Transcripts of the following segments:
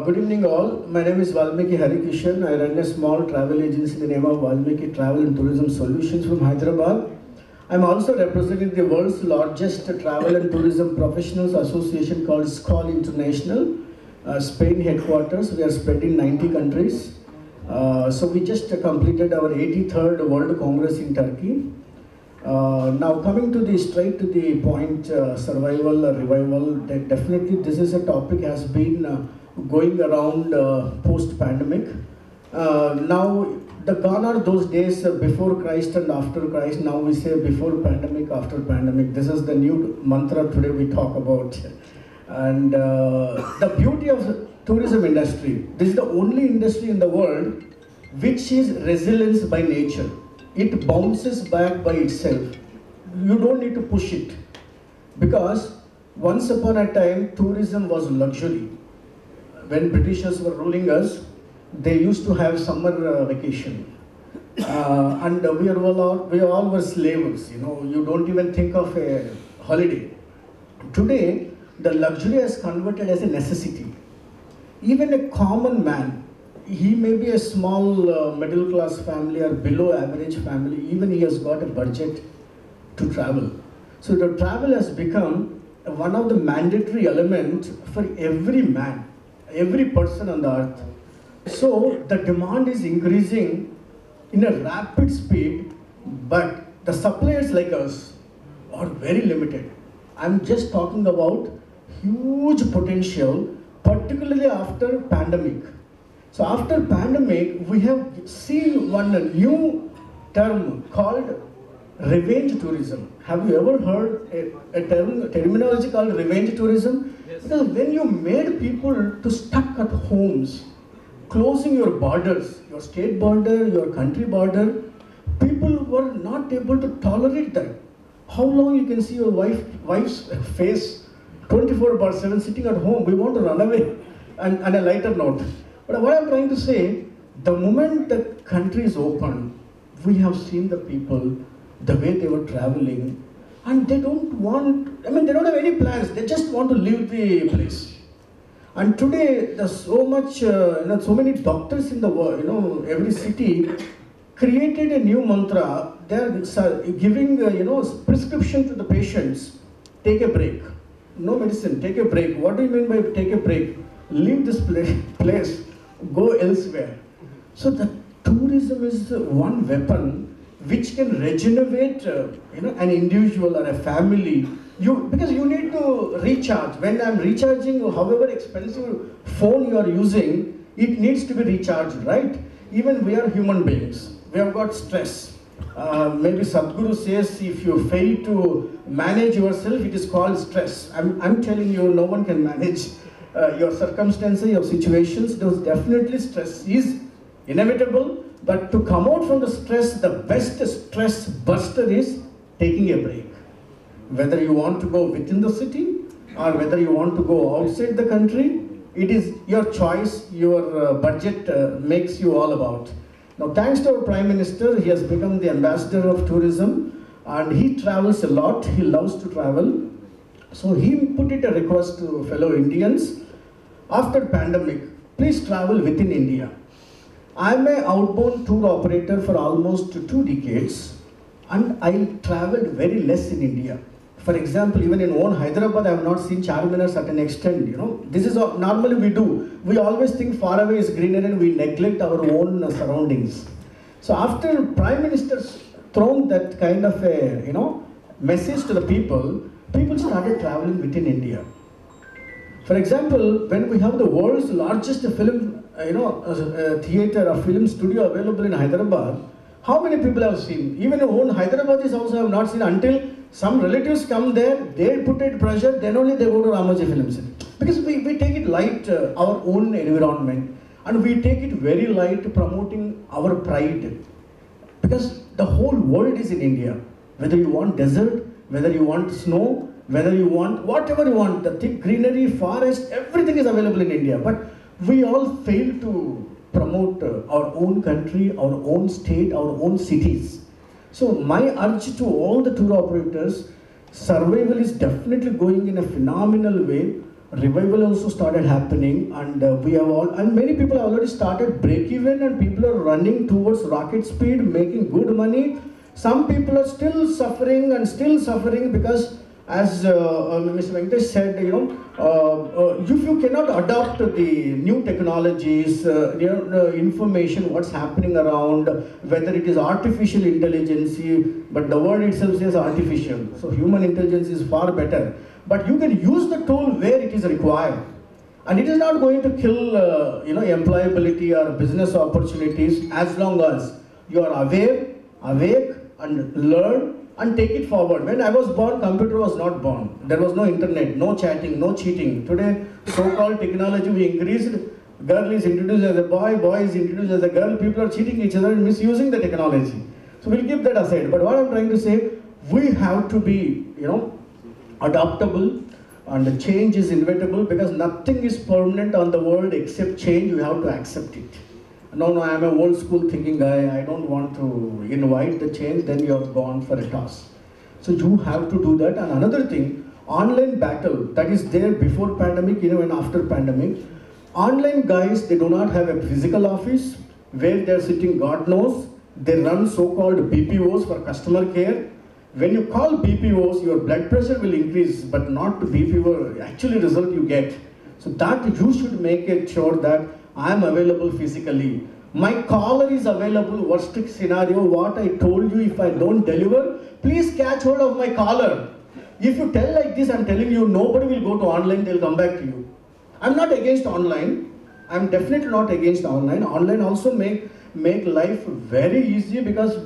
Good evening all. My name is Valmiki Kishan. I run a small travel agency in the name of Valmiki Travel and Tourism Solutions from Hyderabad. I'm also representing the world's largest travel and tourism professionals association called SCOL International, Spain headquarters. We are spread in 90 countries. So we just completed our 83rd World Congress in Turkey. Now coming to straight to the point, survival or revival, definitely this is a topic has been going around post-pandemic. Now gone are those days before Christ and after Christ. Now we say before pandemic, after pandemic. This is the new mantra today we talk about. And the beauty of the tourism industry, this is the only industry in the world which is resilience by nature. It bounces back by itself. You don't need to push it. Because once upon a time, tourism was luxury. When Britishers were ruling us, they used to have summer vacation. And we all were slaves. You don't even think of a holiday. Today, the luxury has converted as a necessity. Even a common man, he may be a small middle class family or below average family, even he has got a budget to travel. So the travel has become one of the mandatory elements for every man, every person on the earth. So the demand is increasing in a rapid speed, but the suppliers like us are very limited. I'm just talking about huge potential, particularly after pandemic. So after pandemic, we have seen one new term called revenge tourism. Have you ever heard a terminology called revenge tourism? Yes. Because when you made people to stuck at homes, closing your borders, your state border, your country border, people were not able to tolerate that. How long you can see your wife's face 24/7 sitting at home? We want to run away. And a lighter note. But what I'm trying to say, the moment the country is open, we have seen the people, the way they were traveling, and they don't have any plans. They just want to leave the place. And today, there's so much, so many doctors in the world, every city created a new mantra. They're giving, prescription to the patients. Take a break. No medicine, take a break. What do you mean by take a break? Leave this place, go elsewhere. So the tourism is one weapon which can regenerate, an individual or a family. Because you need to recharge. When I'm recharging, however expensive phone you are using, it needs to be recharged, right? Even we are human beings. We have got stress. Maybe Sadhguru says if you fail to manage yourself, it is called stress. I'm telling you, no one can manage your circumstances, your situations. Those definitely stress is inevitable. But to come out from the stress, the best stress buster is taking a break. Whether you want to go within the city or whether you want to go outside the country, it is your choice, your budget makes you all about. Now thanks to our Prime Minister, he has become the ambassador of tourism and he travels a lot, he loves to travel. So he put it a request to fellow Indians, after pandemic, please travel within India. I'm an outbound tour operator for almost 2 decades and I traveled very less in India. For example, even in own Hyderabad, I have not seen Charminars at an extent, This is what normally we do. We always think far away is greener and we neglect our own surroundings. So after Prime Minister's thrown that kind of a, message to the people started traveling within India. For example, when we have the world's largest film, theater or film studio available in Hyderabad, how many people have seen? Even own Hyderabadis also have not seen until some relatives come there, they put it pressure, then only they go to Ramoji Film City. Because we take it light, our own environment, and we take it very light promoting our pride. Because the whole world is in India. Whether you want desert, whether you want snow, whether you want whatever you want, the thick greenery, forest, everything is available in India. But we all fail to promote our own country, our own state, our own cities. So my urge to all the tour operators, survival is definitely going in a phenomenal way. revival also started happening, and we have all, and many people have already started break even, and people are running towards rocket speed, making good money. Some people are still suffering because, as Mr. Venkatesh said, if you cannot adopt the new technologies, information, what's happening around, whether it is artificial intelligence, but the word itself says artificial, so human intelligence is far better. But you can use the tool where it is required, and it is not going to kill, employability or business opportunities, as long as you are aware, awake, and learn and take it forward. When I was born, computer was not born. There was no internet, no chatting, no cheating. Today, so-called technology, we increased. Girl is introduced as a boy, boy is introduced as a girl. People are cheating each other and misusing the technology. So we'll keep that aside. But what I'm trying to say, we have to be, adaptable, and the change is inevitable, because nothing is permanent on the world except change. You have to accept it. No, I am a old school thinking guy. I don't want to invite the change. Then you have gone for a toss. So you have to do that. And another thing, online battle that is there before pandemic, and after pandemic. Online guys, they do not have a physical office where they are sitting. God knows they run so-called BPOs for customer care. When you call BPOs, your blood pressure will increase, but not the BPO actually result you get. So that you should make it sure that I am available physically. My caller is available. Worst scenario, what I told you, if I don't deliver, please catch hold of my caller. If you tell like this, I'm telling you, nobody will go to online, they'll come back to you. I'm not against online. I'm definitely not against online. Online also make life very easy, because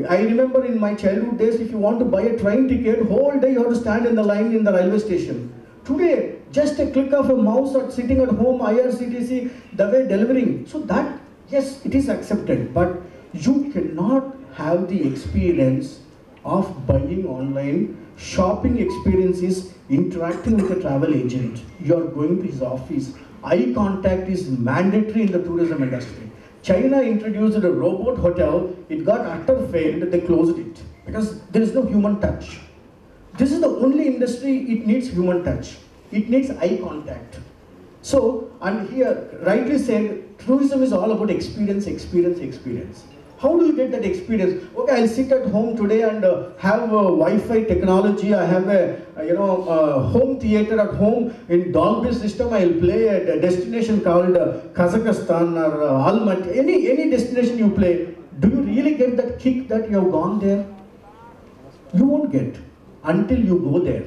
I remember in my childhood days, if you want to buy a train ticket, whole day you have to stand in the line in the railway station. Today, just a click of a mouse or sitting at home, IRCTC, the way delivering. So that, yes, it is accepted, but you cannot have the experience of buying online. Shopping experience is interacting with a travel agent. You are going to his office. Eye contact is mandatory in the tourism industry. China introduced a robot hotel. It got utter failed. They closed it because there is no human touch. This is the only industry it needs human touch. It needs eye contact. So, and here, rightly said, tourism is all about experience. How do you get that experience? Okay, I'll sit at home today and have Wi-Fi technology. I have a home theater at home in Dolby system. I'll play a destination called Kazakhstan or Almaty. Any destination you play, do you really get that kick that you have gone there? You won't get until you go there.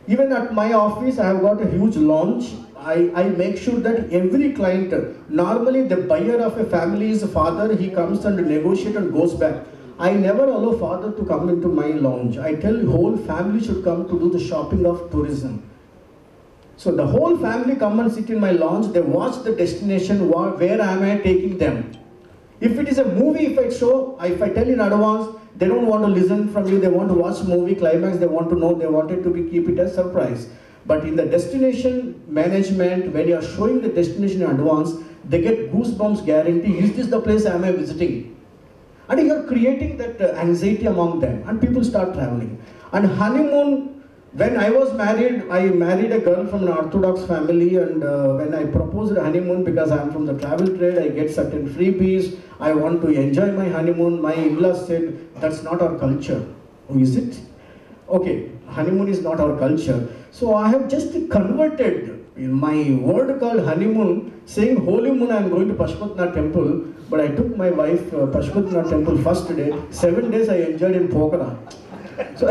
Even at my office, I have got a huge lounge. I make sure that every client, normally the buyer of a family is a father, he comes and negotiates and goes back. I never allow father to come into my lounge. I tell whole family should come to do the shopping of tourism. So the whole family come and sit in my lounge, they watch the destination, where am I taking them. If it is a movie, if I tell in advance, they don't want to listen from you, they want to watch movie climax, they want to know, they wanted to keep it as surprise. But in the destination management, when you are showing the destination in advance, they get goosebumps guarantee. Is this the place am I visiting? And you are creating that anxiety among them, and people start traveling. And honeymoon, when I was married, I married a girl from an Orthodox family, and when I proposed a honeymoon, because I am from the travel trade, I get certain freebies, I want to enjoy my honeymoon. My in-laws said, that's not our culture. Oh, is it? Okay, honeymoon is not our culture. So I have just converted in my word called honeymoon, saying holy moon I am going to Pashupatinath temple, but I took my wife Pashupatinath temple first day, 7 days I enjoyed in Pokhara. So,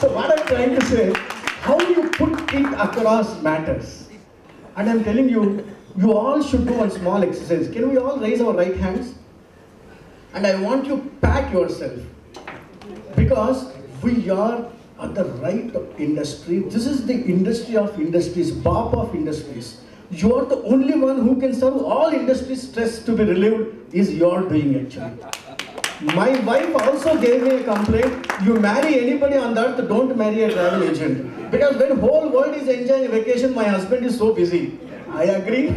so what I am trying to say, how you put it across matters. And I am telling you, you all should do one small exercise. Can we all raise our right hands? And I want you to pat yourself. Because we are at the right industry. This is the industry of industries, BOP of industries. You are the only one who can serve all industry stress to be relieved is your doing actually. My wife also gave me a complaint, you marry anybody on the earth, don't marry a travel agent. Because when whole world is enjoying vacation, my husband is so busy. I agree.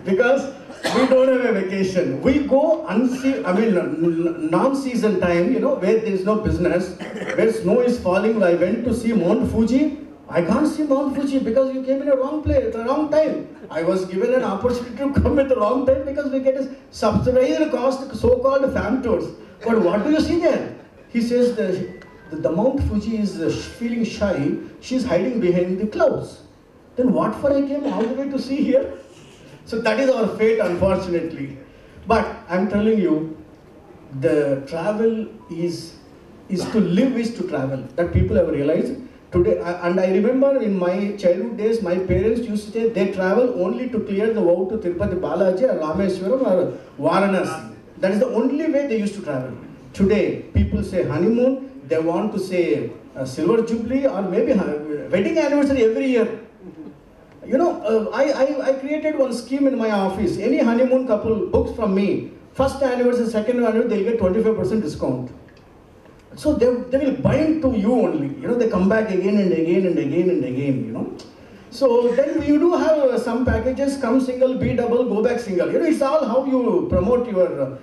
Because we don't have a vacation. We go non-season time, where there is no business, where snow is falling. I went to see Mount Fuji. I can't see Mount Fuji because you came in a wrong place at the wrong time. I was given an opportunity to come at the wrong time because we get a subsidized cost, so-called fam tours. But what do you see there? He says the Mount Fuji is feeling shy. She's hiding behind the clouds. Then what for I came all the way to see here? So that is our fate, unfortunately. But I'm telling you, the travel is to live is to travel. That people have realized. Today, and I remember in my childhood days, my parents used to say they travel only to clear the vow to Tirupati Balaji or Rameswaram or Varanasi. That is the only way they used to travel. Today, people say honeymoon, they want to say silver jubilee or maybe wedding anniversary every year. You know, I created one scheme in my office. Any honeymoon couple books from me, first anniversary, second anniversary, they'll get 25% discount. So they will bind to you only. You know, they come back again and again and again and again, you know. So then you do have some packages, come single, be double, go back single. You know, it's all how you promote your,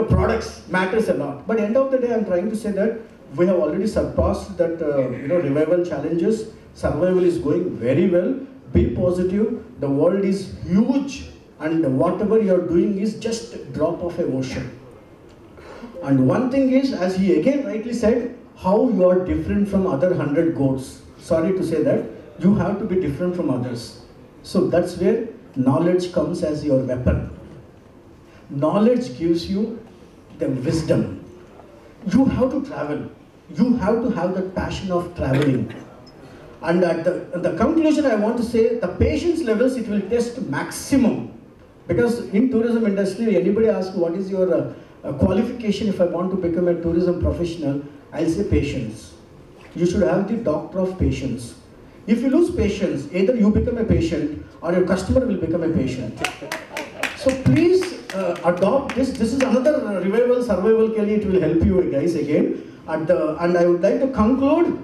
products matters a lot. But end of the day, I'm trying to say that we have already surpassed that, revival challenges. Survival is going very well. Be positive. The world is huge, and whatever you're doing is just a drop of an ocean. And one thing is, as he again rightly said, how you are different from other 100 goats. Sorry to say that. You have to be different from others. So that's where knowledge comes as your weapon. Knowledge gives you the wisdom. You have to travel. You have to have that passion of traveling. And at the conclusion, I want to say the patience levels, it will test maximum. Because in tourism industry, anybody asks what is your qualification if I want to become a tourism professional, I'll say patience. You should have the doctor of patience. If you lose patience, either you become a patient or your customer will become a patient. So please adopt this. This is another revival, survival Kelly. It will help you guys again. And I would like to conclude,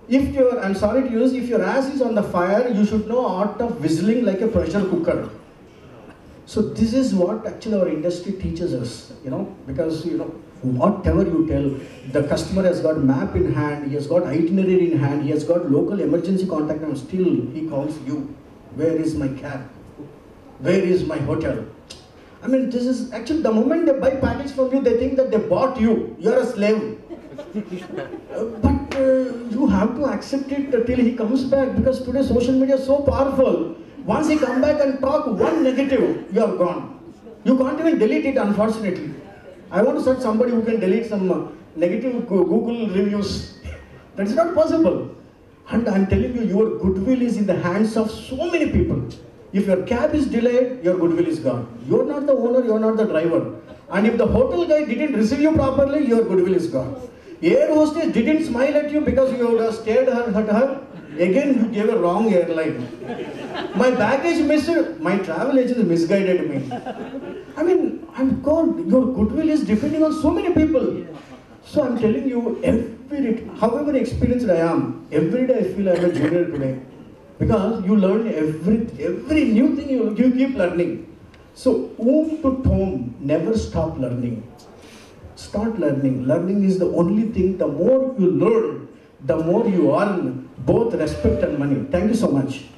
I'm sorry to use, if your ass is on the fire, you should know art of whistling like a pressure cooker. So this is what actually our industry teaches us, because, whatever you tell, the customer has got map in hand, he has got itinerary in hand, he has got local emergency contact, and still he calls you. Where is my cab? Where is my hotel? I mean, this is actually the moment they buy package from you, they think that they bought you. You're a slave. But you have to accept it till he comes back, because today social media is so powerful. Once he come back and talk one negative, you are gone. You can't even delete it, unfortunately. I want to search somebody who can delete some negative Google reviews. That's not possible. And I'm telling you, your goodwill is in the hands of so many people. If your cab is delayed, your goodwill is gone. You're not the owner, you're not the driver. And if the hotel guy didn't receive you properly, your goodwill is gone. Air hostess didn't smile at you because you would have stared at her. Again, you gave a wrong airline. My baggage missed, my travel agent misguided me. I mean, God, your goodwill is depending on so many people. So I'm telling you, however experienced I am, every day I feel I'm a junior today. Because you learn every new thing you keep learning. So, womb to tomb, never stop learning. Start learning. Learning is the only thing, the more you learn, the more you earn both respect and money. Thank you so much.